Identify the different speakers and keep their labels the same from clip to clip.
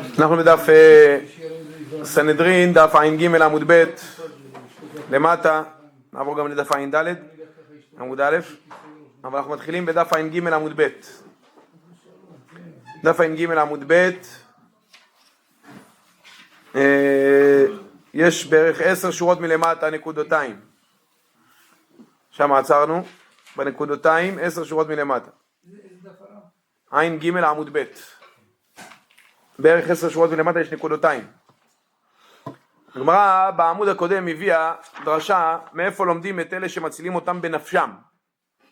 Speaker 1: אנחנו בדף סנהדרין, דף ע"ג עמוד ב' למטה, נעבור גם לדף ע"ד עמוד א', אבל אנחנו מתחילים בדף ע"ג עמוד ב'. דף ע"ג עמוד ב', יש בערך 10 שורות מלמטה נקודותיים, שם עצרנו בנקודותיים, 10 שורות מלמטה, ע"ג עמוד ב', בערך 10 שורות מלמטה יש נקודותיים. הגמרא בעמוד הקודם הביאה דרשה מאיפה לומדים את אלה שמצילים אותם בנפשם.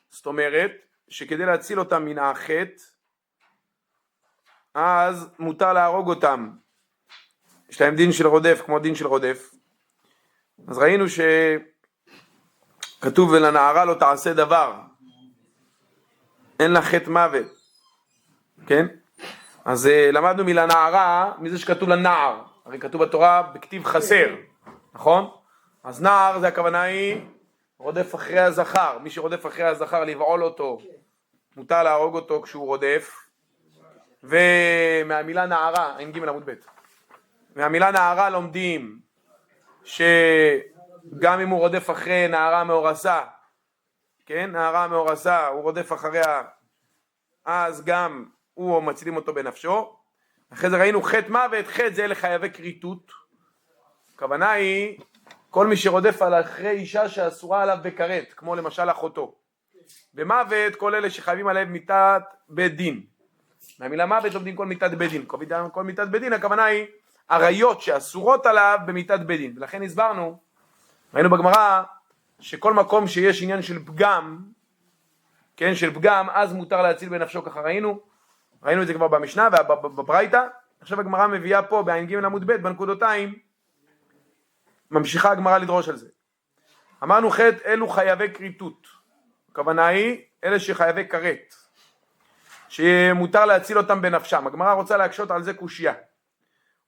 Speaker 1: זאת אומרת שכדי להציל אותם מן החטא אז מותר להרוג אותם, יש להם דין של רודף כמו דין של רודף. אז ראינו שכתוב ולנערה לא תעשה דבר, אין לה חטא מוות, כן? אז למדנו מלנערה, מזה שכתוב לנער, הרי כתוב בתורה בכתיב חסר, נכון? אז נער זה הכוונה היא רודף אחרי הזכר, מי שרודף אחרי הזכר לבעול אותו, מותר להרוג אותו כשהוא רודף. ומהמילה נערה, ע"ג עמוד ב', מהמילה נערה לומדים שגם אם הוא רודף אחרי נערה מאורסה, כן, נערה מאורסה, הוא רודף אחריה, אז גם הוא מצילים אותו בנפשו. אחרי זה ראינו חטא מוות, חטא זה לחייבי כריתות, הכוונה היא כל מי שרודף אחרי אישה שאסורה עליו בכרת, כמו למשל אחותו. במוות כל אלה שחייבים עליהם מיתת בית דין, מהמילה מוות לומדים כל מיתת בית דין, כל מיתת בית דין הכוונה היא עריות שאסורות עליו במיתת בית דין. ולכן הסברנו, ראינו בגמרא שכל מקום שיש עניין של פגם, כן, של פגם, אז מותר להציל בנפשו, ככה ראינו את זה כבר במשנה ובברייתא. עכשיו הגמרא מביאה פה בע"ג עמוד ב' בנקודותיים, ממשיכה הגמרא לדרוש על זה. אמרנו חטא אלו חייבי כריתות, הכוונה היא אלה שחייבי כרת, שמותר להציל אותם בנפשם. הגמרא רוצה להקשות על זה קושיה.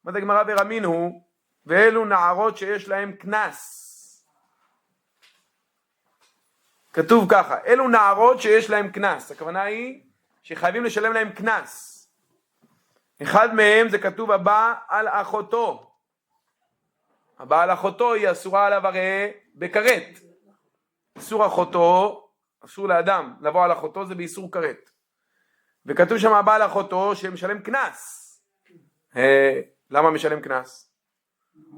Speaker 1: אומרת הגמרא ברמין הוא ואלו נערות שיש להם קנס. כתוב ככה, אלו נערות שיש להם קנס, הכוונה היא שחייבים לשלם להם קנס. אחד מהם זה כתוב הבא על אחותו, הבא על אחותו היא אסורה עליו הרי בכרת. איסור אחותו, אסור לאדם לבוא על אחותו, זה באיסור כרת. וכתוב שם הבא על אחותו שמשלם קנס. למה משלם קנס?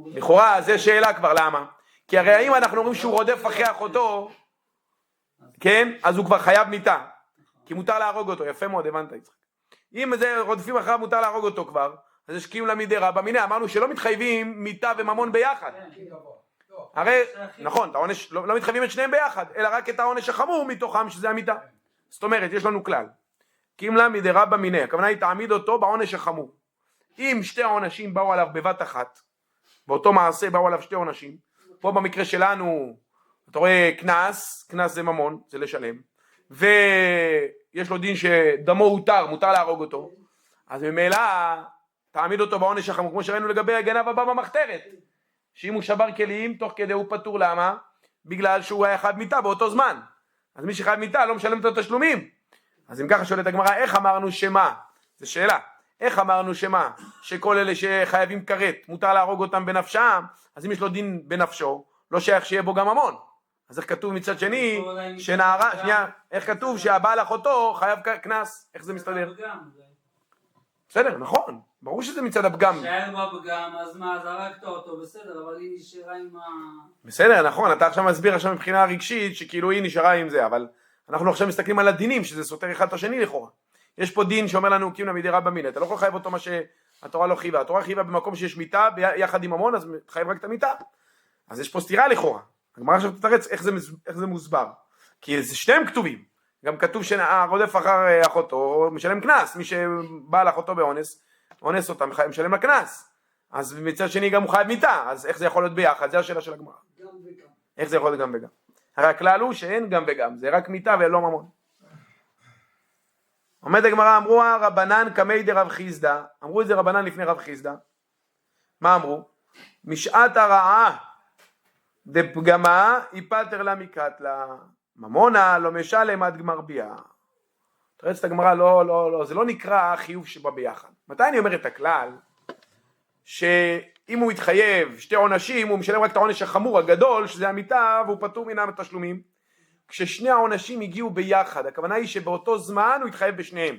Speaker 1: לכאורה זה שאלה כבר, למה? כי הרי אם אנחנו אומרים שהוא רודף אחרי אחותו, כן, אז הוא כבר חייב מיתה, כי מותר להרוג אותו. יפה מאוד, הבנת יצחק. אם זה רודפים אחריו מותר להרוג אותו כבר, אז יש קיום למידי רבא מיניה. אמרנו שלא מתחייבים מיתה וממון ביחד, הרי נכון, את העונש לא מתחייבים את שניהם ביחד, אלא רק את העונש החמור מתוכם שזה המיתה. זאת אומרת יש לנו כלל, קיום למידי רבא מיניה, הכוונה היא תעמיד אותו בעונש החמור. אם שתי העונשים באו עליו בבת אחת, באותו מעשה באו עליו שתי עונשים, פה במקרה שלנו אתה רואה קנס, קנס זה ממון, זה לשלם, ויש לו דין שדמו הותר, מותר להרוג אותו, אז ממילא תעמיד אותו בעונש החמור, כמו שראינו לגבי הגנב הבא במחתרת, שאם הוא שבר כלים תוך כדי הוא פטור. למה? בגלל שהוא היה חייב מיתה באותו זמן, אז מי שחייב מיתה לא משלם את התשלומים. אז אם ככה שואלת הגמרא, איך אמרנו שמה? זו שאלה, איך אמרנו שמה? שכל אלה שחייבים כרת מותר להרוג אותם בנפשם, אז אם יש לו דין בנפשו לא שייך שיהיה בו גם ממון. אז איך כתוב מצד שני שנערה, שנייה, איך כתוב שהבעל אחותו חייב קנס? איך זה מסתדר? בסדר, נכון, ברור שזה מצד הפגם.
Speaker 2: שהיה בה פגם, אז מה, זרקת אותו, בסדר, אבל היא נשארה עם
Speaker 1: בסדר, נכון, אתה עכשיו מסביר עכשיו מבחינה רגשית שכאילו היא נשארה עם זה, אבל אנחנו עכשיו מסתכלים על הדינים שזה סותר אחד את השני לכאורה. יש פה דין שאומר לנו קיום למידי רבא מיניה, אתה לא יכול לחייב אותו מה שהתורה לא חייבה. התורה חייבה במקום שיש מיתה יחד עם ממון, אז חייב רק את המיתה. אז יש פה סתירה לכאורה. הגמרא עכשיו תתרץ איך זה מוסבר, כי זה שניהם כתובים. גם כתוב שרודף אחר אחותו משלם קנס, מי שבא לאחותו אונס אותה משלם לה קנס, אז מצד שני גם הוא חייב מיתה, אז איך זה יכול להיות ביחד? זה השאלה של הגמרא, איך זה יכול להיות גם וגם? הרי הכלל הוא שאין גם וגם, זה רק מיתה ולא ממון. עומד הגמרא, אמרו רבנן קמי דרב חיסדא, אמרו את זה רבנן לפני רב חיסדא. מה אמרו? משעת הרעה דפגמה יפטר לה מקטלה, ממונה לא משלם עד גמר ביאה. תראה את הגמרא, לא, זה לא נקרא חיוב שבא ביחד. מתי אני אומר את הכלל? שאם הוא יתחייב שתי עונשים, הוא משלם רק את העונש החמור הגדול, שזה המיטה, והוא פטור מן התשלומים. כששני העונשים הגיעו ביחד, הכוונה היא שבאותו זמן הוא יתחייב בשניהם.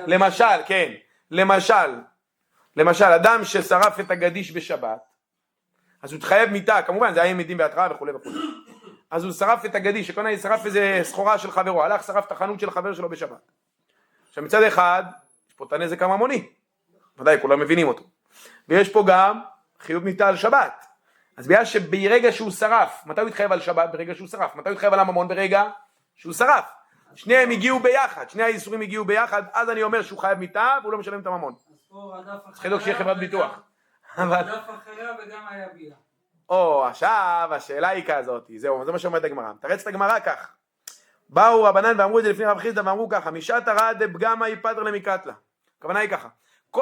Speaker 1: למשל, כן, למשל, אדם ששרף את הגדיש בשבת, אז הוא התחייב מיטה, כמובן זה היה עם עדים בהתראה וכו' וכו'. אז הוא שרף את הגדיש, הכוונה היא שרף איזה סחורה של חברו, הלך שרף את החנות של חבר שלו בשבת. עכשיו מצד אחד, יש פה את הנזק הממוני, ודאי כולם מבינים אותו, ויש פה גם חיוב מיטה על שבת. אז בגלל שברגע שהוא שרף, מתי הוא התחייב על שבת? ברגע שהוא שרף. מתי הוא התחייב על הממון? ברגע שהוא שרף. שניהם הגיעו ביחד, שני האיסורים הגיעו ביחד, אז אני אומר שהוא חייב מיטה והוא לא משלם את הממון.
Speaker 2: אז פה רדף
Speaker 1: צריך לדאוג שיהיה חברת ביטוח.
Speaker 2: רדף אחריה וגם היה בילה.
Speaker 1: עכשיו השאלה היא כזאת, זהו, זה מה שאומרת הגמרא. תרץ את הגמרא כך. באו רבנן ואמרו את זה לפני רב חיסדא ואמרו ככה, משעת הרע דפגמה ייפטר למקטלה. הכוונה היא ככה.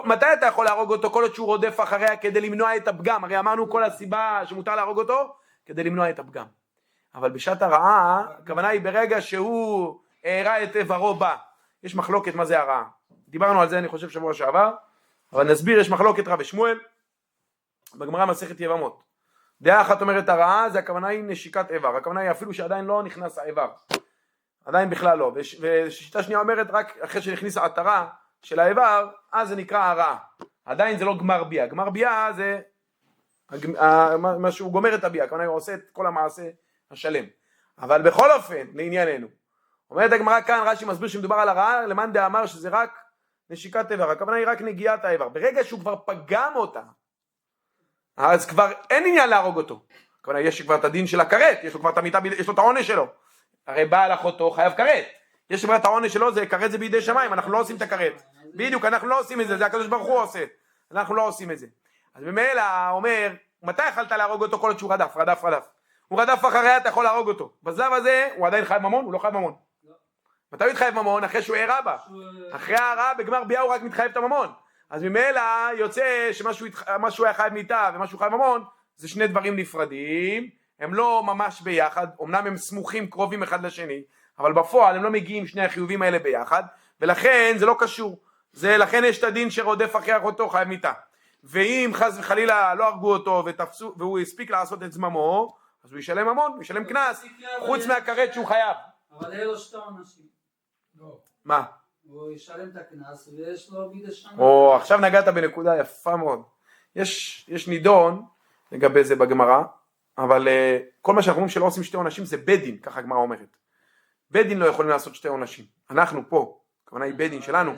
Speaker 1: מתי אתה יכול להרוג אותו? כל עוד שהוא רודף אחריה כדי למנוע את הפגם. הרי אמרנו כל הסיבה שמותר להרוג אותו כדי למנוע את הפגם. אבל בשעת הרעה, הכוונה היא ברגע שהוא הערה את עברו בה. יש מחלוקת מה זה הרעה. דיברנו על זה אני חושב שבוע שעבר, אבל נסביר, יש מחלוקת רב ושמואל בגמרא מסכת יבמות. דעה אחת אומרת הרעה, זה הכוונה היא נשיקת איבר. הכוונה היא אפילו שעדיין לא נכנס האיבר. עדיין בכלל לא. ושיטה שנייה אומרת רק אחרי שנכניס העטרה של האיבר, אז זה נקרא הרעה. עדיין זה לא גמר ביאה. גמר ביאה זה מה שהוא גומר את הביאה. הכוונה הוא עושה את כל המעשה השלם. אבל בכל אופן, לענייננו. אומרת הגמרא כאן, רש"י מסביר שמדובר על הרעה, למאן דאמר שזה רק נשיקת איבר. הכוונה היא רק נגיעת האיבר. ברגע שהוא כבר פגם אותה, אז כבר אין עניין להרוג אותו. הכוונה יש כבר את הדין של הכרת, יש לו כבר את המיטה, יש לו את העונש שלו. הרי בעל אחותו חייב כרת. יש כבר את העונש שלו, זה כרת זה בידי שמיים, אנחנו לא עושים את הכרת. בדיוק, אנחנו לא עושים את זה, זה הקדוש ברוך הוא עושה. אנחנו לא עושים את זה. אז ממילא אומר, מתי יכלת להרוג אותו כל עוד שהוא רדף? הוא רדף אחריה, אתה יכול להרוג אותו. בשלב הזה הוא עדיין חייב ממון? הוא לא חייב ממון. מתי הוא יתחייב ממון? אחרי שהוא הערה בה. אחרי הערה בגמר ביאה הוא רק מתחייב את הממון. אז ממילא יוצא שמשהו היה חייב מיטה ומשהו חייב ממון, זה שני דברים נפרדים, הם לא ממש ביחד, אמנם הם סמוכים קרובים אחד לשני, אבל בפועל הם לא מגיעים שני החיובים האלה ביחד, ולכן זה לא קשור. לכן יש את הדין שרודף אחרי אחותו חייב מיטה. ואם חס וחלילה לא הרגו אותו והוא הספיק לעשות את זממו, אז הוא ישלם ממון, הוא ישלם קנס, חוץ מהכרת שהוא חייב.
Speaker 2: אבל אין לו שתי עונשים.
Speaker 1: מה?
Speaker 2: הוא ישלם את הקנס ויש לו בידי שמיים.
Speaker 1: עכשיו נגעת בנקודה יפה מאוד. יש נידון לגבי זה בגמרא, אבל כל מה שאנחנו אומרים שלא עושים שתי עונשים זה בית דין, ככה הגמרא אומרת. בית דין לא יכולים לעשות שתי עונשים. אנחנו פה, הכוונה היא בית דין שלנו,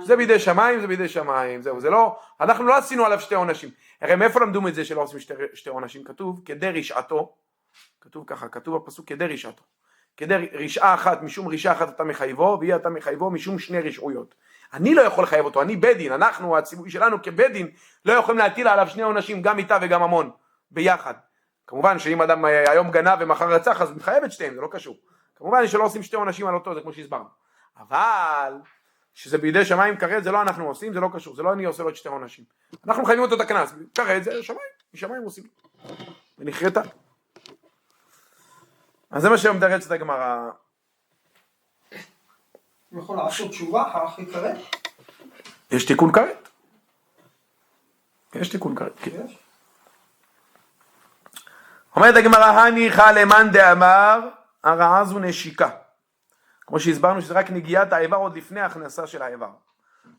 Speaker 1: זה בידי שמיים, זה בידי שמיים, זהו, זה לא, אנחנו לא עשינו עליו שתי עונשים. הרי מאיפה למדו את זה שלא עושים שתי עונשים? כתוב כדי רשעתו, כתוב ככה, כתוב בפסוק כדי רשעתו. כדי רשעה אחת, משום רשעה אחת אתה מחייבו, והיא אתה מחייבו משום שני רשעויות. אני לא יכול לחייב אותו, אני בית דין, אנחנו, הציבורי שלנו כבית דין, לא יכולים להטיל עליו שני עונשים, גם מיטה וגם ממון, ביחד. כמובן שאם אדם היום גנב ומחר רצח, אז מתחייב את שתיהם, זה לא קשור. כמובן שלא עושים שתי עונשים על אותו, זה כמו שהסברנו. אבל, שזה בידי שמיים כרת, זה לא אנחנו עושים, זה לא קשור, זה לא אני עושה לו את שתי עונשים. אנחנו מחייבים אותו את הקנס, כרת זה שמיים, משמיים עושים. ונחרטה. אז זה מה שמתרץ את הגמרא.
Speaker 3: הוא יכול לעשות תשובה אחרי כרת?
Speaker 1: יש תיקון כרת. יש תיקון כרת, כן. אומרת הגמרא, הניחא למאן דאמר, הרעה זו נשיקה. כמו שהסברנו שזה רק נגיעת האיבר עוד לפני ההכנסה של האיבר.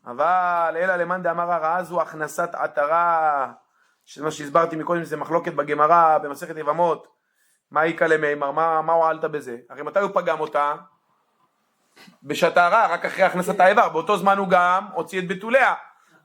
Speaker 1: אבל אלא למאן דאמר הרעה זו הכנסת עטרה, שזה מה שהסברתי מקודם, זה מחלוקת בגמרא, במסכת יבמות. מה איקה למימר? מה הועלת בזה? הרי מתי הוא פגם אותה? בשעת הרע, רק אחרי הכנסת האיבר. באותו זמן הוא גם הוציא את בתוליה.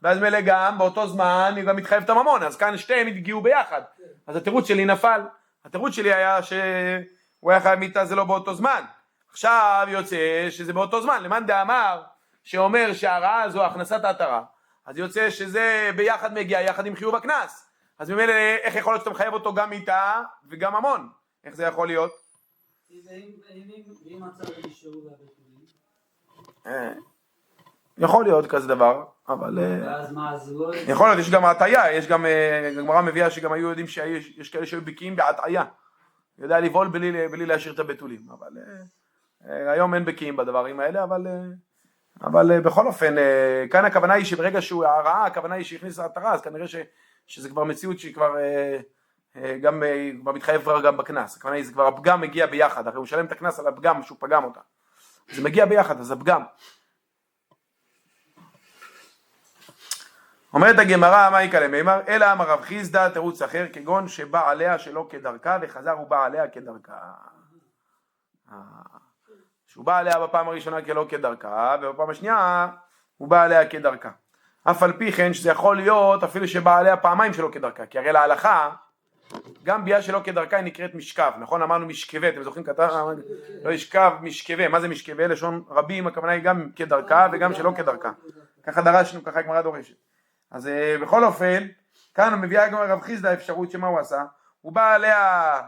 Speaker 1: ואז מלא גם, באותו זמן הוא גם מתחייב את הממון. אז כאן שתיהם הגיעו ביחד. אז התירוץ שלי נפל. התירוץ שלי היה שהוא היה חייב מיטה, זה לא באותו זמן. עכשיו יוצא שזה באותו זמן. למאן דאמר שאומר שהרעה זו הכנסת העטרה, אז יוצא שזה ביחד מגיע, יחד עם חיוב הקנס. אז ממילא איך יכול להיות שאתה מחייב אותו גם מיטה וגם ממון? איך זה יכול להיות?
Speaker 2: ואם הצד נשארו והבתולים?
Speaker 1: יכול להיות כזה דבר, אבל...
Speaker 2: ואז מה, אז לא...
Speaker 1: יכול להיות, יש גם הטעיה, יש גם... הגמרא מביאה שגם היו יודעים שיש כאלה שהיו בקיאים בהטעיה. יודע לבעול בלי להשאיר את הבתולים, אבל... היום אין בקיאים בדברים האלה, אבל... אבל בכל אופן, כאן הכוונה היא שברגע שהוא הרעה, הכוונה היא שהכניס להתרה, אז כנראה שזה כבר מציאות שהיא כבר גם כבר מתחייב כבר גם בקנס. הכוונה היא, זה כבר הפגם מגיע ביחד, הרי הוא משלם את הקנס על הפגם שהוא פגם אותה. זה מגיע ביחד, אז הפגם. אומרת הגמרא, מה יקלה מימר? אלא אמר רב חיסדא תירוץ אחר, כגון שבא עליה שלא כדרכה וחזר ובא עליה כדרכה. שהוא בא עליה בפעם הראשונה כלא כדרכה, ובפעם השנייה הוא בא עליה כדרכה. אף על פי כן שזה יכול להיות אפילו שבא עליה פעמיים שלא כדרכה, כי הרי להלכה גם ביאה שלא כדרכה היא נקראת משכב, נכון? אמרנו משכבה, אתם זוכרים כתב? לא ישכב, משכבה. מה זה משכבה? לשון רבים, הכוונה היא גם כדרכה וגם שלא כדרכה. ככה דרשנו, ככה הגמרא דורשת. אז בכל אופן, כאן מביאה גם רב חיסדא אפשרות שמה הוא עשה, הוא בא עליה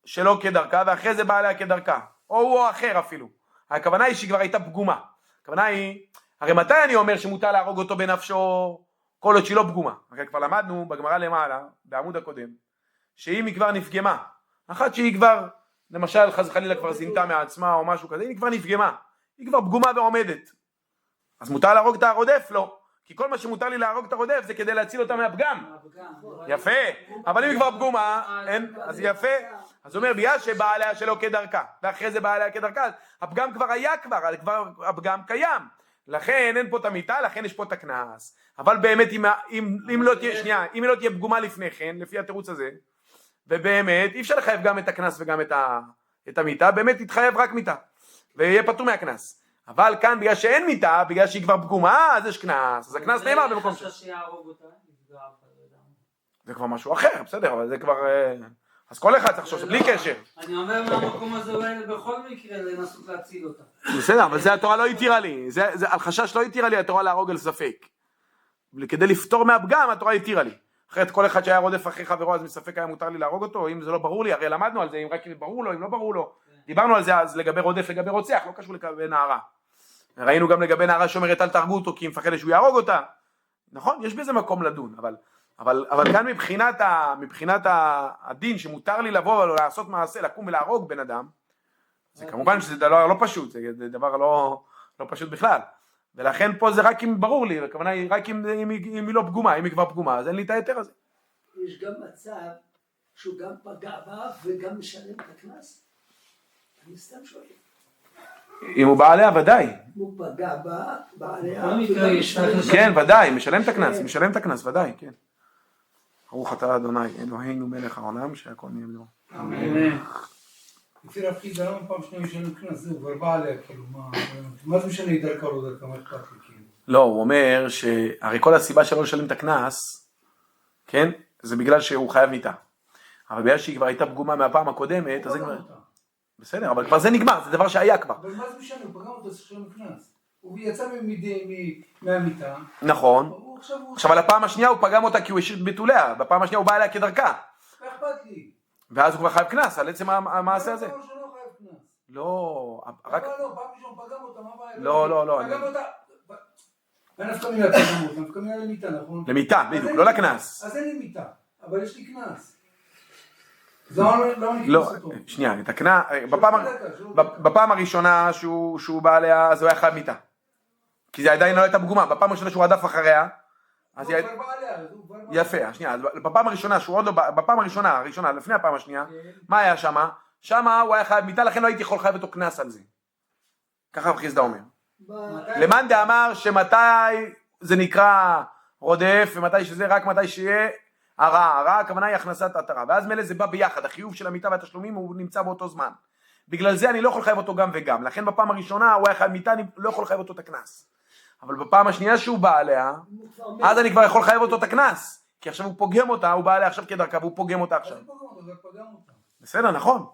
Speaker 1: שלא כדרכה ואחרי זה בא עליה כדרכה, או הוא או אחר אפילו. הכוונה היא שהיא כבר הייתה פגומה. הכוונה היא, הרי מתי אני אומר שמותר להרוג אותו בנפשו כל עוד שהיא לא פגומה? הרי כבר למדנו בגמרא למעלה, בעמוד הקודם, שאם היא כבר נפגמה, אחת שהיא כבר, למשל חס וחלילה כבר זינתה מעצמה או משהו כזה, היא כבר נפגמה, היא כבר פגומה ועומדת. אז מותר להרוג את הרודף? לא. כי כל מה שמותר לי להרוג את הרודף זה כדי להציל אותה מהפגם. יפה, אבל אם היא כבר פגומה, אז יפה. אז הוא אומר, בגלל שבאה עליה שלא כדרכה, ואחרי זה באה עליה כדרכה, הפגם כבר היה כבר הפגם קיים. לכן אין פה את המיטה, לכן יש פה את הקנס. אבל באמת, אם לא תהיה פגומה לפני כן, לפי התירוץ הזה, ובאמת, אי אפשר לחייב גם את הקנס וגם את המיטה, באמת תתחייב רק מיטה, ויהיה פטור מהקנס. אבל כאן בגלל שאין מיטה, בגלל שהיא כבר פגומה, אז יש קנס, אז הקנס נאמר במקום
Speaker 2: זה שיהרוג אותה,
Speaker 1: זה כבר משהו אחר, בסדר, אבל זה כבר, אז כל אחד צריך לחשוב, בלי קשר.
Speaker 2: אני אומר מהמקום הזה אולי בכל מקרה לנסות להציל אותה.
Speaker 1: בסדר, אבל זה התורה לא התירה לי, זה על חשש לא התירה לי התורה להרוג על ספק. כדי לפתור מהפגם התורה התירה לי. אחרת כל אחד שהיה רודף אחרי חברו אז מספק היה מותר לי להרוג אותו, אם זה לא ברור לי, הרי למדנו על זה, אם רק ברור לו, אם לא ברור לו. דיברנו על זה אז לגבי רודף, לגבי רוצח, לא קשור לגבי נערה. ראינו גם לגבי נערה שאומרת אל תהרגו אותו כי היא מפחדת שהוא יהרוג אותה. נכון, יש בזה מקום לדון, אבל כאן מבחינת הדין שמותר לי לבוא ולעשות מעשה, לקום ולהרוג בן אדם, זה כמובן שזה דבר לא פשוט, זה דבר לא פשוט בכלל. ולכן פה זה רק אם ברור לי, הכוונה היא רק אם היא לא פגומה, אם היא כבר פגומה, אז אין לי את היתר הזה.
Speaker 4: יש גם מצב שהוא גם פגע בה וגם משלם את הקנס? אני סתם שואל.
Speaker 1: אם הוא בא עליה, ודאי.
Speaker 4: הוא פגע בה, בא עליה.
Speaker 1: כן, ודאי, משלם את הקנס, ודאי, כן. ברוך אתה אדוני, אלוהינו מלך העולם, שהכל נהיה בדברו.
Speaker 2: אמן.
Speaker 3: לפי רב חיסדא למה פעם שנייה משלם קנס, זהו, כבר בא עליה, כאילו, מה זה משנה היא דרכה או לא דרכה, מה אכפת לי, כאילו?
Speaker 1: לא, הוא אומר שהרי כל הסיבה שלא לשלם את הקנס, כן, זה בגלל שהוא חייב מיתה. אבל בגלל שהיא כבר הייתה פגומה מהפעם הקודמת, אז זה כבר... בסדר, אבל כבר זה נגמר, זה דבר שהיה כבר.
Speaker 3: אבל מה זה משנה, הוא פגע אותו, צריך לשלם קנס. הוא יצא מהמיטה.
Speaker 1: נכון. עכשיו על הפעם השנייה הוא פגם אותה כי הוא השאיר את ביטוליה, בפעם השנייה הוא בא אליה כדרכה.
Speaker 3: מה אכפת לי?
Speaker 1: ואז הוא כבר חייב קנס על עצם המעשה הזה.
Speaker 3: לא, שלא חייב קנס.
Speaker 1: לא, רק...
Speaker 3: לא, פעם ראשון פגם אותה, מה בעיה?
Speaker 1: לא.
Speaker 3: פגם אותה. אין נפקא מינה פגם אותה, נפקא מינה למיטה, נכון?
Speaker 1: למיטה, בדיוק, לא לקנס.
Speaker 3: אז אין לי מיטה, אבל יש לי קנס. לא,
Speaker 1: שנייה, את הקנס, בפעם הראשונה שהוא בא אליה, אז הוא היה חייב מיטה. כי זה עדיין לא הייתה פגומה, בפעם הראשונה שהוא רדף אחריה, אז
Speaker 3: הוא כבר בא עליה.
Speaker 1: יפה, שנייה, בפעם הראשונה, בפעם הראשונה, לפני הפעם השנייה, מה היה שמה? שמה הוא היה חייב מיטה, לכן לא הייתי יכול לחייב אותו קנס על זה. ככה רב חיסדא אומר. למאן דאמר שמתי זה נקרא רודף, ומתי שזה רק מתי שיהיה הרעה, הכוונה היא הכנסת עטרה, ואז מילא זה בא ביחד, החיוב של המיטה והתשלומים הוא נמצא באותו זמן. בגלל זה אני לא יכול לחייב אותו גם וגם, לכן בפעם הראשונה הוא היה חייב מיטה, אני לא יכול לחייב אותו את הקנס. אבל בפעם השנייה שהוא בא עליה, אז אני כבר יכול לחייב אותו את הקנס, כי עכשיו הוא פוגם אותה, הוא בא עליה עכשיו כדרכה והוא פוגם אותה עכשיו. בסדר, נכון,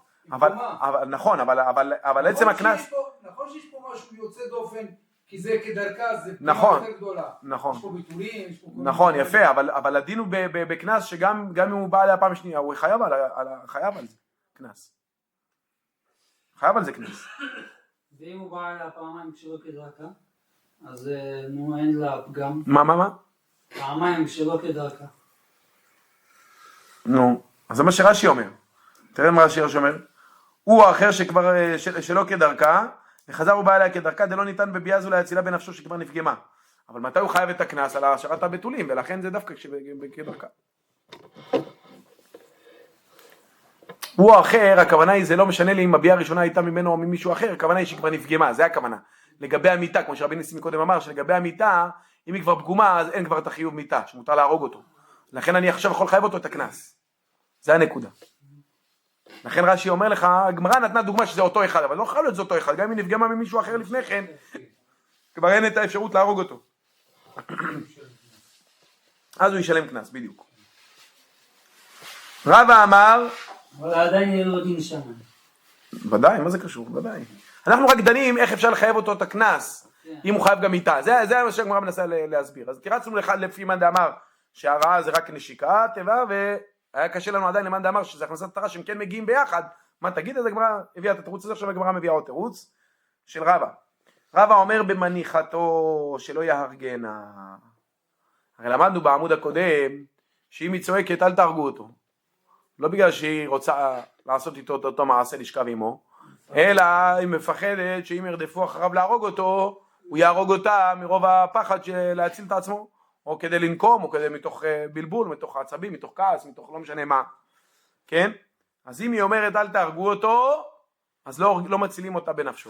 Speaker 1: אבל עצם הקנס...
Speaker 3: נכון שיש פה משהו יוצא דופן, כי זה כדרכה, זה
Speaker 1: נכון,
Speaker 3: יותר גדולה.
Speaker 1: נכון.
Speaker 3: יש פה ביטולים, יש פה...
Speaker 1: נכון, יפה, אבל הדין הוא בקנס שגם אם הוא בא עליה פעם שנייה, הוא חייב על זה, קנס. חייב על זה קנס.
Speaker 2: ואם הוא בא עליה פעמיים שלא כדרכה, אז נו אין לה פגם.
Speaker 1: מה?
Speaker 2: פעמיים שלא כדרכה.
Speaker 1: נו, אז זה מה שרש"י אומר. תראה מה רש"י אומר. הוא האחר שכבר שלא כדרכה, וחזר ובא אליה כדרכה דלא ניתן בביאה זו להצילה בנפשו שכבר נפגמה. אבל מתי הוא חייב את הקנס? על השארת הבתולים, ולכן זה דווקא כדרכה. הוא האחר, הכוונה היא זה לא משנה לי אם הביאה הראשונה הייתה ממנו או ממישהו אחר, הכוונה היא שכבר נפגמה, זה הכוונה. לגבי המיטה, כמו שרבי ניסים קודם אמר, שלגבי המיטה, אם היא כבר פגומה, אז אין כבר את החיוב מיטה, שמותר להרוג אותו. לכן אני עכשיו יכול לחייב אותו את הקנס. זה הנקודה. לכן רש"י אומר לך, הגמרא נתנה דוגמה שזה אותו אחד, אבל לא חייב להיות זה אותו אחד, גם אם היא נפגמה ממישהו אחר לפני כן, כבר אין את האפשרות להרוג אותו. אז הוא ישלם קנס, בדיוק. רבא אמר,
Speaker 2: אבל עדיין אין לו דין שם.
Speaker 1: ודאי, מה זה קשור? ודאי. אנחנו רק דנים איך אפשר לחייב אותו את הקנס, אם הוא חייב גם איתה. זה מה שהגמרא מנסה להסביר. אז קרצנו לך לפי מאן דאמר שהרעה זה רק נשיקה, טבע, והיה קשה לנו עדיין למאן דאמר שזה הכנסת תרה שהם כן מגיעים ביחד. מה תגיד? אז הגמרא הביאה את התירוץ הזה, עכשיו הגמרא מביאה עוד תירוץ של רבא. רבא אומר במניחתו שלא יהרגנה. הרי למדנו בעמוד הקודם שאם היא צועקת אל תהרגו אותו. לא בגלל שהיא רוצה לעשות איתו אותו מעשה לשכב עמו, אלא היא מפחדת שאם ירדפו אחריו להרוג אותו, הוא יהרוג אותה מרוב הפחד להציל את עצמו, או כדי לנקום, או כדי מתוך בלבול, מתוך עצבים, מתוך כעס, מתוך לא משנה מה. כן? אז אם היא אומרת אל תהרגו אותו, אז לא מצילים אותה בנפשו.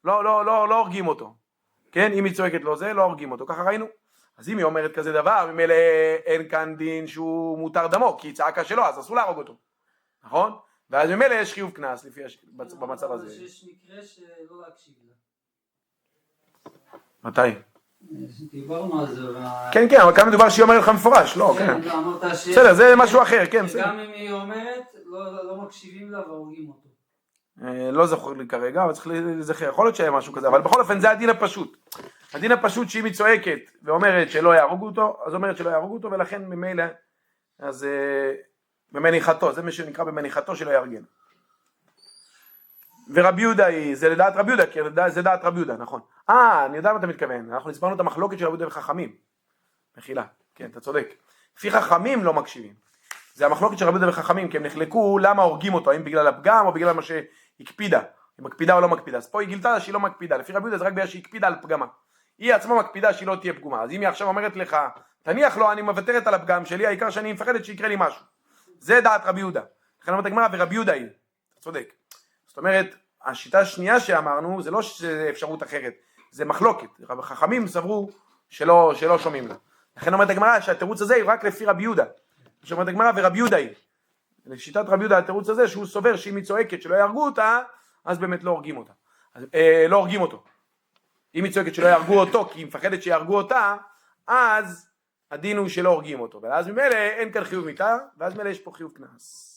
Speaker 1: לא הורגים אותו. כן? אם היא צועקת לו זה, לא הורגים אותו. ככה ראינו. אז אם היא אומרת כזה דבר, ממילא אין כאן דין שהוא מותר דמו, כי היא צעקה שלו, אז אסור להרוג אותו. נכון? ואז ממילא יש חיוב קנס במצב הזה.
Speaker 2: אבל יש מקרה שלא להקשיב לה.
Speaker 1: מתי?
Speaker 2: דיברנו על זה.
Speaker 1: כן, כן, אבל כאן מדובר שהיא אומרת לך מפורש, לא, כן.
Speaker 2: אמרת ש...
Speaker 1: בסדר, זה משהו אחר, כן, בסדר.
Speaker 2: שגם אם היא אומרת, לא מקשיבים לה והורגים אותו.
Speaker 1: לא זוכר לי כרגע, אבל צריך לזכר, יכול להיות שהיה משהו כזה, אבל בכל אופן זה הדין הפשוט. הדין הפשוט שאם היא צועקת ואומרת שלא יהרגו אותו, אז אומרת שלא יהרגו אותו, ולכן ממילא, אז במניחתו, זה מה שנקרא במניחתו שלא יהרגן. ורבי יהודה זה לדעת רבי יהודה, כי זה דעת רבי יהודה, נכון. אני יודע מה אתה מתכוון, אנחנו הסברנו את המחלוקת של רבי יהודה וחכמים. מחילה, כן, אתה צודק. לפי חכמים לא מקשיבים. זה המחלוקת של רבי יהודה וחכמים, כי הם נחלקו למה הורגים אותו, האם בגלל הפגם או בגלל מה שהקפידה. היא מקפידה או לא מקפידה. אז פה היא גילתה שהיא לא מקפידה. לפי רבי יהודה זה רק בגלל שהיא הקפידה על פגמה. היא עצמה מקפידה שהיא לא תהיה פגומה. אז אם היא עכשיו אומרת לך, תניח לו, אני מוותרת על הפגם שלי, העיקר שאני מפחדת שיקרה לי משהו. זה דעת רבי יהודה. לכן אומרת הגמרא, ורבי יהודה היא. אתה צודק. זאת אומרת, השיטה השנייה שאמרנו, זה לא אפשרות אחרת. זה מחלוקת. חכמים סברו שלא שומעים לה. לכן אומרת הגמרא שהתירוץ הזה הוא רק לפי רבי יהודה. אומרת הגמרא, ורבי יהודה היא. לשיטת רבי יהודה התירוץ הזה שהוא סובר שאם היא צועקת שלא יהרגו אותה, אז באמת לא הורגים אותה. לא הורגים אותו. אם היא צועקת שלא יהרגו אותו, כי היא מפחדת שיהרגו אותה, אז הדין הוא שלא הורגים אותו. ואז ממילא אין כאן חיוב מיתה, ואז ממילא יש פה חיוב קנס.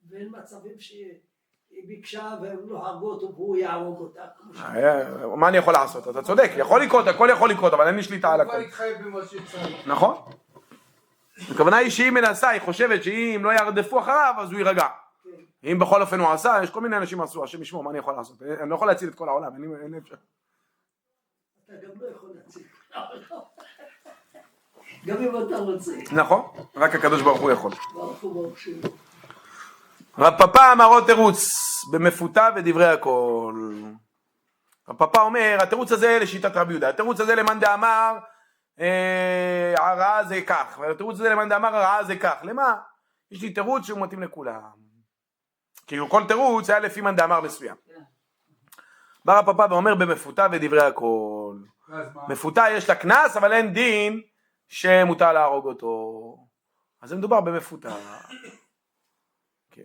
Speaker 4: ואין מצבים שהיא ביקשה והם לא הרגו אותו והוא יהרוג אותה.
Speaker 1: מה אני יכול לעשות? אתה צודק, יכול לקרות, הכל יכול לקרות, אבל אין לי שליטה על הכל.
Speaker 3: הוא כבר התחייב במה שצריך.
Speaker 1: נכון. הכוונה היא שהיא מנסה, היא חושבת שאם לא ירדפו אחריו, אז הוא יירגע. אם בכל אופן הוא עשה, יש כל מיני אנשים עשו, השם ישמור, מה אני יכול לעשות? אני לא יכול להציל את כל העולם, אין אפשר.
Speaker 4: אתה גם לא יכול להציל. גם אם אתה רוצה.
Speaker 1: נכון, רק הקדוש ברוך הוא יכול.
Speaker 4: ברוך הוא ברוך שהוא.
Speaker 1: רב פפא אמר עוד תירוץ, במפותה ודברי הכל. רב פפא אומר, התירוץ הזה לשיטת רבי יהודה, התירוץ הזה למאן דאמר, הרעה זה כך, והתירוץ הזה למאן דאמר הרעה זה כך. למה? יש לי תירוץ שהוא מתאים לכולם. כאילו כל תירוץ היה לפי מאן דאמר מסוים. בא רב פפא ואומר במפותה ודברי הכל. מפותה יש לה קנס, אבל אין דין שמותר להרוג אותו. אז זה מדובר במפותה. כן.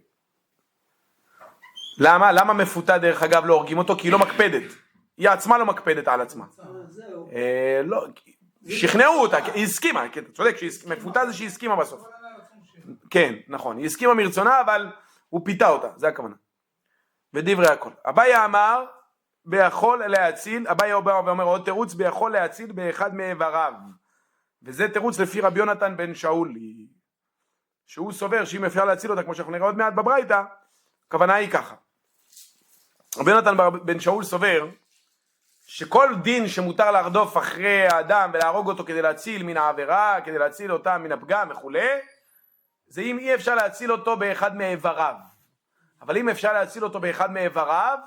Speaker 1: למה מפותה דרך אגב לא הורגים אותו? כי היא לא מקפדת. היא עצמה לא מקפדת על עצמה. לא, שכנעו אותה, היא הסכימה, אתה צודק, מפותה זה שהיא הסכימה בסוף. כן, נכון, היא הסכימה מרצונה, אבל הוא פיתה אותה, זה הכוונה. ודברי הכל. אביי אמר, ביכול להציל, אביי אומר עוד תירוץ, ביכול להציל באחד מאיבריו. וזה תירוץ לפי רבי יונתן בן שאולי, שהוא סובר שאם אפשר להציל אותה, כמו שאנחנו נראה עוד מעט בברייתא, הכוונה היא ככה. רבי יונתן בן שאול סובר, שכל דין שמותר לרדוף אחרי האדם ולהרוג אותו כדי להציל מן העבירה, כדי להציל אותה מן הפגם וכו', זה אם אי אפשר להציל אותו באחד מאיבריו. אבל אם אפשר להציל אותו באחד מאיבריו,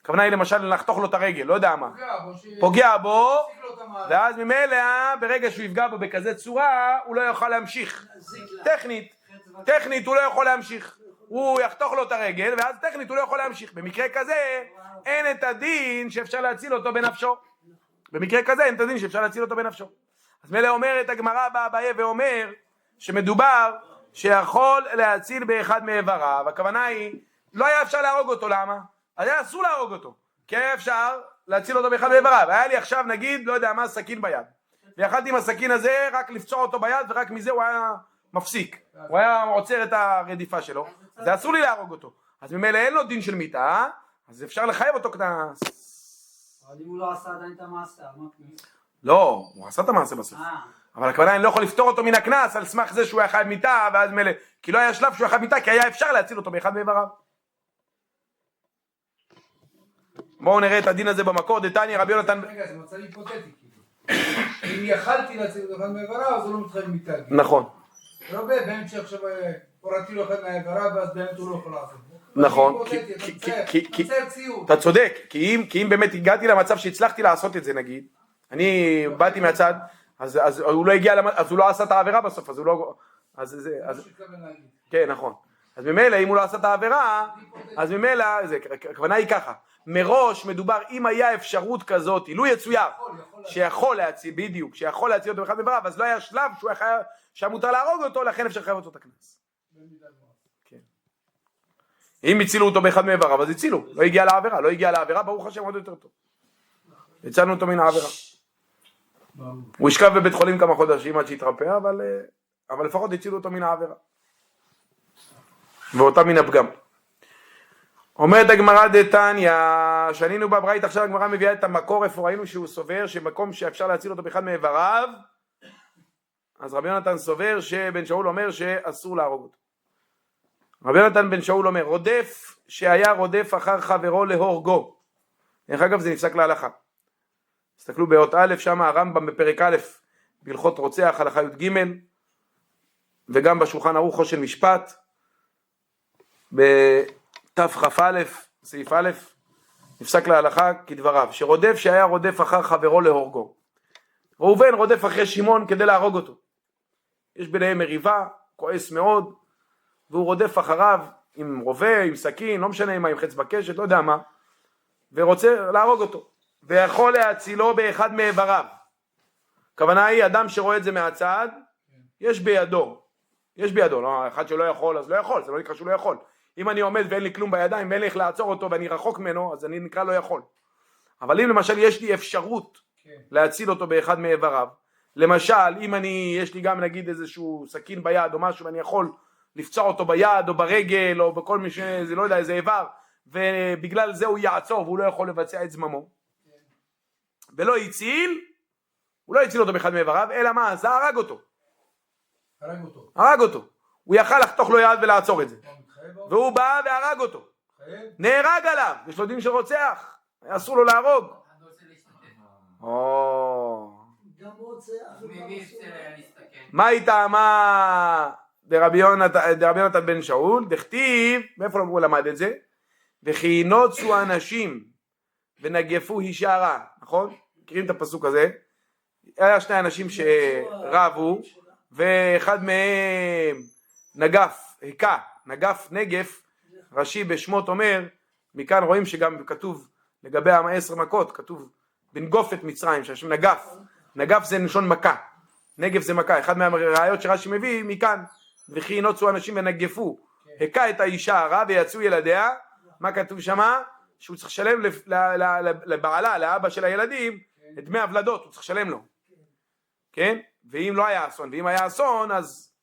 Speaker 1: הכוונה היא למשל לחתוך לו את הרגל, לא יודע מה.
Speaker 3: פוגע
Speaker 1: פוגע בו,
Speaker 3: שיפסיק לו את המהלך.
Speaker 1: ואז ממילא, ברגע שהוא יפגע בו בכזה צורה, הוא לא יוכל להמשיך. טכנית הוא לא יכול להמשיך. הוא יחתוך לו את הרגל, ואז טכנית הוא לא יכול להמשיך. במקרה כזה, אין את הדין שאפשר להציל אותו בנפשו. במקרה כזה, אין את הדין שאפשר להציל אותו בנפשו. אז מילא אומרת הגמרא באביי ואומר, שמדובר שיכול להציל באחד מאיבריו. הכוונה היא, לא היה אפשר להרוג אותו, למה? אז היה אסור להרוג אותו, כי היה אפשר להציל אותו באחד מאיבריו. היה לי עכשיו, נגיד, לא יודע מה, סכין ביד. ויכלתי עם הסכין הזה רק לפצוע אותו ביד, ורק מזה הוא היה מפסיק. הוא היה עוצר את הרדיפה שלו. זה אסור לי להרוג אותו. אז ממילא אין לו דין של מיתה, אז אפשר לחייב אותו קנס.
Speaker 2: אבל אם הוא לא עשה עדיין את המעשה, מה קנס?
Speaker 1: לא, הוא עשה את המעשה בסוף. אבל הכוונה, אני לא יכול לפתור אותו מן הקנס על סמך זה שהוא היה חייב מיתה, ואז מילא, כי לא היה שלב שהוא היה חייב מיתה, כי היה אפשר להציל אותו באחד מאיבריו. בואו נראה את הדין הזה במקור. דתניא רבי יונתן.
Speaker 3: רגע, זה מצב היפותטי כאילו. אם יכלתי להציל אותו אחד מאיבריו, אז הוא לא מתחייב מיתה.
Speaker 1: נכון.
Speaker 3: לא באמת שעכשיו הורדתי לו אחד מהאיבריו, ואז באמת הוא לא יכול לעשות.
Speaker 1: נכון, אתה צודק, כי אם באמת הגעתי למצב שהצלחתי לעשות את זה, נגיד, אני באתי מהצד, אז הוא לא הגיע, אז הוא לא עשה את העבירה בסוף, אז הוא לא, כן, נכון. אז ממילא, אם הוא לא עשה את העבירה, אז ממילא, הכוונה היא ככה, מראש מדובר, אם היה אפשרות כזאת, לו יצויר, שיכול להציל, בדיוק, שיכול להציל אותו באחד מאיבריו, אז לא היה שלב שהיה מותר להרוג אותו, לכן אפשר לחייב אותו את הקנס. אם הצילו אותו באחד מאיבריו, אז הצילו, לא הגיע לעבירה, לא הגיע לעבירה, ברוך השם עוד יותר טוב. הצלנו אותו מן העבירה. הוא ישכב בבית חולים כמה חודשים עד שהתרפא, אבל לפחות הצילו אותו מן העבירה. ואותה מן הפגם. אומרת הגמרא דתניא, שנינו בברייתא, עכשיו הגמרא מביאה את המקור, איפה ראינו שהוא סובר שמקום שאפשר להציל אותו באחד מאיבריו, אז רבי יונתן סובר שבן שאול אומר שאסור להרוג אותו. רבי יונתן בן שאול אומר, רודף שהיה רודף אחר חברו להורגו. דרך אגב זה נפסק להלכה. תסתכלו באות א', שם הרמב"ם בפרק א', בהלכות רוצח, הלכה י"ג, וגם בשולחן ערוך של משפט, בתכ"א, סעיף א', נפסק להלכה כדבריו, שרודף שהיה רודף אחר חברו להורגו. ראובן רודף אחרי שמעון כדי להרוג אותו. יש ביניהם מריבה, כועס מאוד, והוא רודף אחריו עם רובה, עם סכין, לא משנה מה, עם חץ בקשת, לא יודע מה, ורוצה להרוג אותו, ויכול להצילו באחד מאיבריו. הכוונה היא, אדם שרואה את זה מהצד, יש בידו, לא, אחד שלא יכול, אז לא יכול, זה לא נקרא שהוא לא יכול. אם אני עומד ואין לי כלום בידיים, ואין לי איך לעצור אותו, ואני רחוק ממנו, אז אני נקרא לא יכול. אבל אם למשל יש לי אפשרות להציל אותו באחד מאיבריו, למשל, אם יש לי גם נגיד איזשהו סכין ביד או משהו, ואני יכול לפצוע אותו ביד או ברגל או בכל מי שזה לא יודע איזה איבר, ובגלל זה הוא יעצור והוא לא יכול לבצע את זממו, ולא הציל, הוא לא הציל אותו באחד מאיבריו, אלא מה? זה הרג אותו. הוא יכל לחתוך לו יד ולעצור את זה, והוא בא והרג אותו, נהרג עליו, יש לו דין של רוצח, אסור לו להרוג. מה הייתה מה דרבי יונתן בן שאול, דכתיב, מאיפה הוא למד את זה? וכי נוצו אנשים ונגפו אישה רע, נכון? מכירים את הפסוק הזה? היה שני אנשים שרבו, ואחד מהם נגף נגף, רש"י בשמות אומר, מכאן רואים שגם כתוב לגבי 10 מכות, כתוב בנגוף את מצרים, שהשם נגף זה נשון מכה, נגף זה מכה, אחד מהראיות שרש"י מביא מכאן, וכי נוצו אנשים ונגפו, הכה את האישה הרע ויצאו ילדיה, מה כתוב שמה? שהוא צריך לשלם לבעלה, לאבא של הילדים, את דמי הוולדות, הוא צריך לשלם לו, כן? ואם לא היה אסון, ואם היה אסון, אז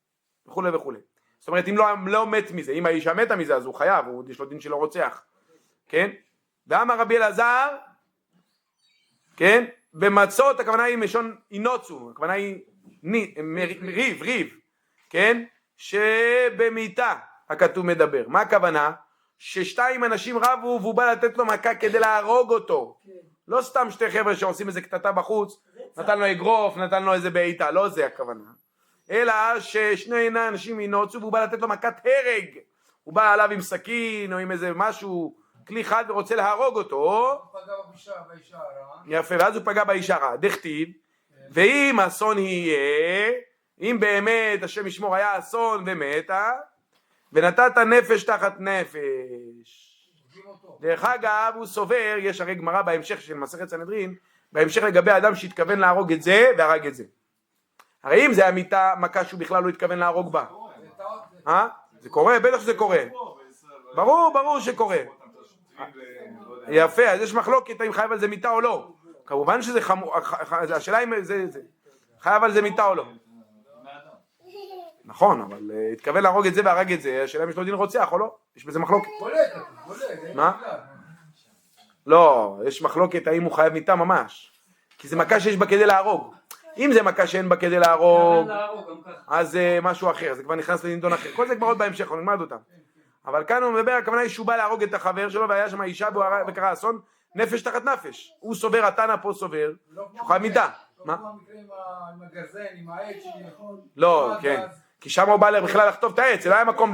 Speaker 1: וכו' וכו'. זאת אומרת, אם לא מת מזה, אם האישה מתה מזה, אז הוא חייב, יש לו דין שלא רוצח, כן? ואמר רבי אלעזר, כן? במצות, הכוונה היא משון אינוצו, הכוונה היא ריב, כן? שבמיתה הכתוב מדבר. מה הכוונה? ששתיים אנשים רבו והוא בא לתת לו מכה כדי להרוג אותו. לא סתם שתי חבר'ה שעושים איזה קטטה בחוץ, נתן לו אגרוף, נתן לו איזה בעיטה, לא זה הכוונה. אלא ששני אנשים אינוצו והוא בא לתת לו מכת הרג. הוא בא עליו עם סכין או עם איזה משהו כלי חד ורוצה להרוג אותו,
Speaker 3: הוא פגע באישה הרע.
Speaker 1: יפה, ואז הוא פגע באישה הרע, דכתיב, ואם אסון יהיה, אם באמת השם ישמור היה אסון ומתה, ונתת נפש תחת נפש. דרך אגב, הוא סובר, יש הרי גמרא בהמשך של מסכת סנהדרין, בהמשך לגבי האדם שהתכוון להרוג את זה והרג את זה. הרי אם זה המיטה מכה שהוא בכלל לא התכוון להרוג בה. זה קורה? בטח שזה קורה. ברור שקורה. יפה, אז יש מחלוקת אם חייב על זה מיטה או לא. כמובן שזה חמור, השאלה אם זה חייב על זה מיטה או לא. נכון, אבל התכוון להרוג את זה והרג את זה, השאלה אם יש לו דין רוצח או לא, יש בזה מחלוקת. מה? לא, יש מחלוקת האם הוא חייב מיטה ממש, כי זה מכה שיש בה כדי להרוג. אם זה מכה שאין בה כדי להרוג, אז זה משהו אחר, זה כבר נכנס לדין אחר. כל זה כבר עוד בהמשך, נלמד אותם. אבל כאן הוא מדבר, הכוונה היא שהוא בא להרוג את החבר שלו, והיה שם אישה וקרה אסון, נפש תחת נפש. הוא סובר, התנא פה סובר, שהוא חייב מיטה. מה?
Speaker 3: עם הגרזן, עם העץ,
Speaker 1: לא, כן. כי שם הוא בא בכלל לחטוף את העץ, לא היה מקום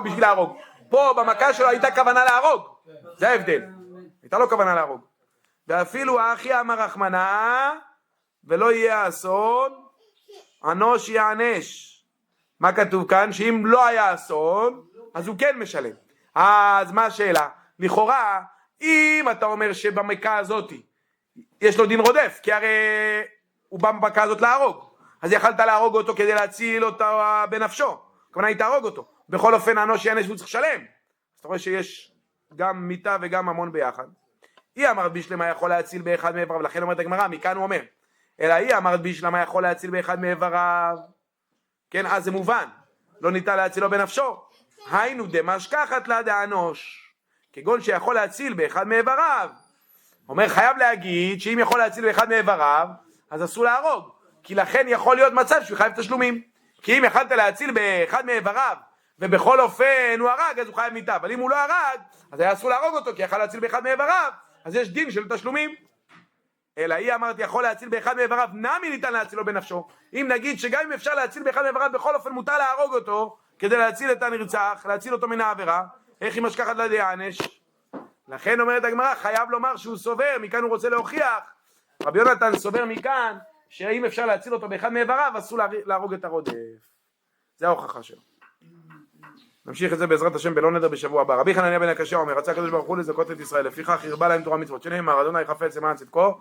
Speaker 1: בשביל להרוג. פה במכה שלו הייתה כוונה להרוג. זה ההבדל. הייתה לו כוונה להרוג. ואפילו האחי אמר רחמנא, ולא יהיה אסון, אנוש יענש. מה כתוב כאן? שאם לא היה אסון, אז הוא כן משלם. אז מה השאלה? לכאורה, אם אתה אומר שבמכה הזאת יש לו דין רודף, כי הרי הוא בא במכה הזאת להרוג, אז יכלת להרוג אותו כדי להציל אותו בנפשו, כמובן היא תהרוג אותו. בכל אופן אנוש יענש והוא צריך לשלם. אז אתה רואה שיש גם מיטה וגם ממון ביחד. היא אמרת בישלמה יכול להציל באחד מאיבריו, לכן אומרת הגמרא, מכאן הוא אומר, אלא היא אמרת בישלמה יכול להציל באחד מאיבריו, כן, אז זה מובן, לא ניתן להצילו בנפשו. היינו דמשכחת לה דאנוש, כגון שיכול להציל באחד מאיבריו. אומר חייב להגיד שאם יכול להציל באחד מאיבריו, אז אסור להרוג, כי לכן יכול להיות מצב שהוא חייב תשלומים. כי אם יכלת להציל באחד מאיבריו ובכל אופן הוא הרג, אז הוא חייב מיטה, אבל אם הוא לא הרג, אז היה אסור להרוג אותו, כי יכול להציל באחד מאיבריו, אז יש דין של תשלומים. אלא היא אמרתי יכול להציל באחד מאיבריו, נמי ניתן להצילו בנפשו. אם נגיד שגם אם אפשר להציל באחד מאיבריו, בכל אופן מותר להרוג אותו כדי להציל את הנרצח, להציל אותו מן העבירה, איך היא משכחת לה דאנש? לכן אומרת הגמרא, חייב לומר שהוא סובר, מכאן הוא רוצה להוכיח, רבי יונתן סובר מכאן, שאם אפשר להציל אותו באחד מאיבריו, אסור להרוג את הרודף. זה ההוכחה שלו. נמשיך את זה בעזרת השם בלא נדר בשבוע הבא. רבי חנניה בן הקשיא אומר, רצה הקדוש ברוך הוא לזכות את ישראל, לפיכך הרבה להם תורה מצוות, שנאמר, אדוני חפץ למען צדקו,